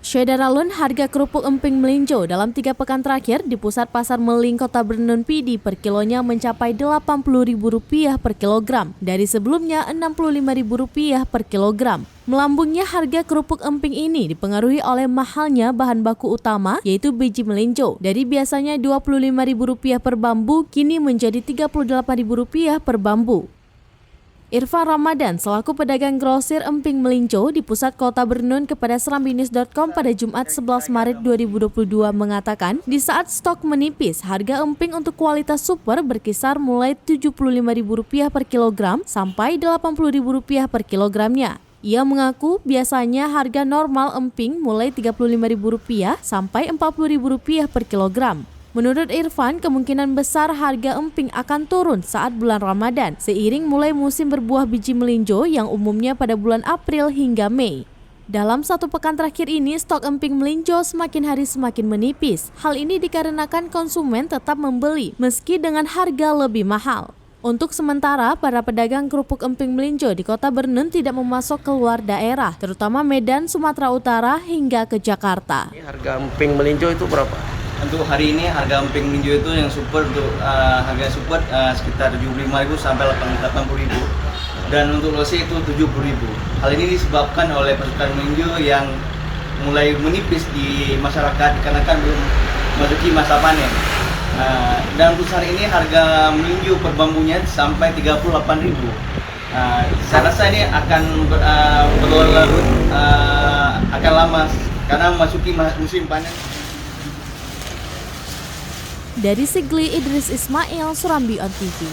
Syederalun, harga kerupuk emping melinjo dalam 3 pekan terakhir di pusat pasar Meling Kota Bernun Pidi per kilonya mencapai Rp80.000 per kilogram dari sebelumnya Rp65.000 per kilogram. Melambungnya harga kerupuk emping ini dipengaruhi oleh mahalnya bahan baku utama yaitu biji melinjo. Dari biasanya Rp25.000 per bambu kini menjadi Rp38.000 per bambu. Irfan Ramadan selaku pedagang grosir emping melinjo di pusat Kota Bernun kepada serambinews.com pada Jumat 11 Maret 2022 mengatakan di saat stok menipis, harga emping untuk kualitas super berkisar mulai Rp75.000 per kilogram sampai Rp80.000 per kilogramnya. Ia mengaku biasanya harga normal emping mulai Rp35.000 sampai Rp40.000 per kilogram. Menurut Irfan, kemungkinan besar harga emping akan turun saat bulan Ramadan, seiring mulai musim berbuah biji melinjo yang umumnya pada bulan April hingga Mei. Dalam 1 pekan terakhir ini, stok emping melinjo semakin hari semakin menipis. Hal ini dikarenakan konsumen tetap membeli, meski dengan harga lebih mahal. Untuk sementara, para pedagang kerupuk emping melinjo di Kota Bernun tidak memasok keluar daerah, terutama Medan, Sumatera Utara, hingga ke Jakarta. Harga emping melinjo itu berapa? Untuk hari ini harga emping melinjo itu yang super untuk harga super sekitar Rp75.000 sampai Rp80.000 dan untuk lose itu Rp70.000. Hal ini disebabkan oleh pasokan melinjo yang mulai menipis di masyarakat dikarenakan belum memasuki masa panen. Dan untuk hari ini harga melinjo per bambunya sampai Rp38.000. Saya rasa ini akan berlarut akan lama karena memasuki musim panen. Dari Sigli Idris Ismail, Surambi On TV.